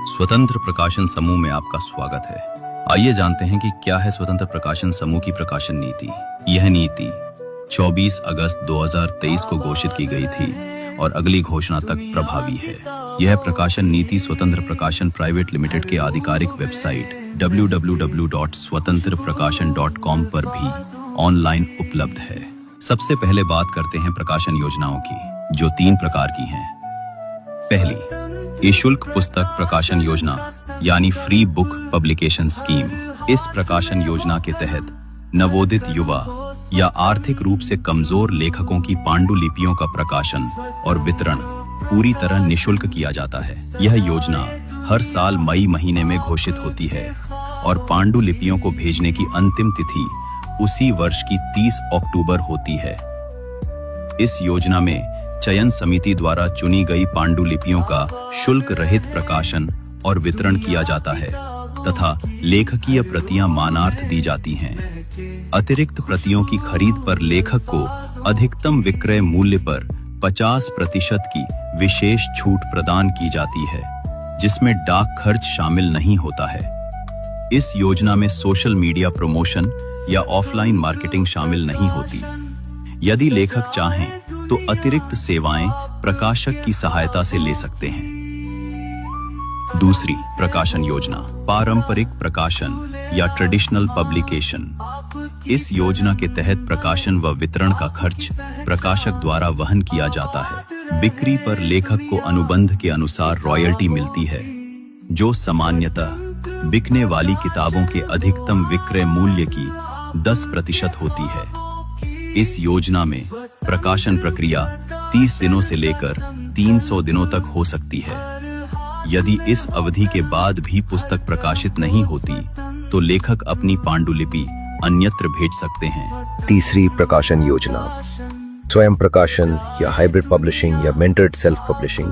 स्वतंत्र प्रकाशन समूह में आपका स्वागत है। आइए जानते हैं कि क्या है स्वतंत्र प्रकाशन समूह की प्रकाशन नीति। यह नीति 24 अगस्त 2023 को घोषित की गई थी और अगली घोषणा तक प्रभावी है। यह प्रकाशन नीति स्वतंत्र प्रकाशन प्राइवेट लिमिटेड के आधिकारिक वेबसाइट www.swatantraprakasan.com पर भी ऑनलाइन उपलब्ध है। सबसे पहले बात करते हैं प्रकाशन योजनाओं की, जो 3 प्रकार की हैं। पहली, निःशुल्क पुस्तक प्रकाशन योजना यानी फ्री बुक पब्लिकेशन स्कीम। इस प्रकाशन योजना के तहत नवोदित युवा या आर्थिक रूप से कमजोर लेखकों की पांडुलिपियों का प्रकाशन और वितरण पूरी तरह निःशुल्क किया जाता है। यह योजना हर साल मई महीने में घोषित होती है और पांडुलिपियों को भेजने की अंतिम तिथि उसी वर्ष की 30 अक्टूबर होती है। इस योजना में चयन समिति द्वारा चुनी गई पांडुलिपियों का शुल्क रहित प्रकाशन और वितरण किया जाता है तथा लेखकीय प्रतियां मानार्थ दी जाती हैं। अतिरिक्त प्रतियों की खरीद पर लेखक को अधिकतम विक्रय मूल्य पर 50% की विशेष छूट प्रदान की जाती है, जिसमें डाक खर्च शामिल नहीं होता है। इस योजना में सोशल मीडिया प्रमोशन या ऑफलाइन मार्केटिंग शामिल नहीं होती। यदि लेखक चाहें तो अतिरिक्त सेवाएं प्रकाशक की सहायता से ले सकते हैं। दूसरी प्रकाशन योजना, पारंपरिक प्रकाशन या ट्रेडिशनल पब्लिकेशन। इस योजना के तहत प्रकाशन व वितरण का खर्च प्रकाशक द्वारा वहन किया जाता है। बिक्री पर लेखक को अनुबंध के अनुसार रॉयल्टी मिलती है, जो सामान्यतः बिकने वाली किताबों के अधिकतम विक्रय मूल्य की 10% होती है। इस योजना में प्रकाशन प्रक्रिया 30 दिनों से लेकर 300 दिनों तक हो सकती है। यदि इस अवधि के बाद भी पुस्तक प्रकाशित नहीं होती तो लेखक अपनी पांडुलिपि अन्यत्र भेज सकते हैं। तीसरी प्रकाशन योजना, स्वयं प्रकाशन या हाइब्रिड पब्लिशिंग या मेंटर्ड सेल्फ पब्लिशिंग।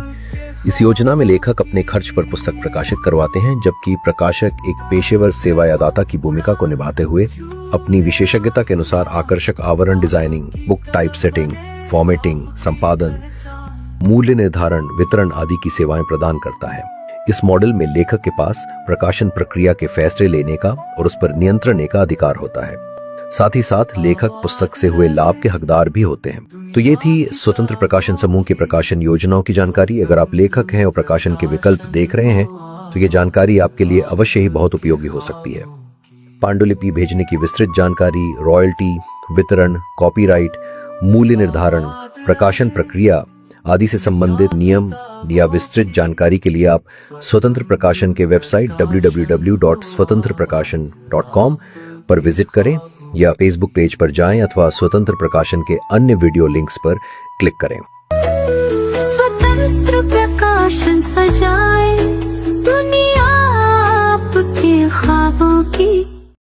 इस योजना में लेखक अपने खर्च पर पुस्तक प्रकाशित करवाते हैं, जबकि प्रकाशक एक पेशेवर सेवादाता की भूमिका को निभाते हुए अपनी विशेषज्ञता के अनुसार आकर्षक आवरण designing, book type setting, formatting, संपादन, मूल्य निर्धारण, वितरण आदि की सेवाएं प्रदान करता है। इस मॉडल में लेखक के पास प्रकाशन प्रक्रिया के फैसले लेने का और उस पर नियंत्रण का अधिकार होता है। साथ ही साथ लेखक पुस्तक से हुए लाभ के हकदार भी होते हैं। तो ये थी स्वतंत्र प्रकाशन समूह की प्रकाशन योजनाओं की जानकारी। अगर आप लेखक हैं और प्रकाशन के विकल्प देख रहे हैं तो ये जानकारी आपके लिए अवश्य ही बहुत उपयोगी हो सकती है। पांडुलिपि भेजने की विस्तृत जानकारी, रॉयल्टी, वितरण, कॉपीराइट, मूल्य निर्धारण, प्रकाशन प्रक्रिया आदि से संबंधित नियम या विस्तृत जानकारी के लिए आप स्वतंत्र प्रकाशन के वेबसाइट www.swatantraprakasan.com पर विजिट करें या फेसबुक पेज पर जाएं अथवा स्वतंत्र प्रकाशन के अन्य वीडियो लिंक्स पर क्लिक करें। स्वतंत्र प्रकाशन सजा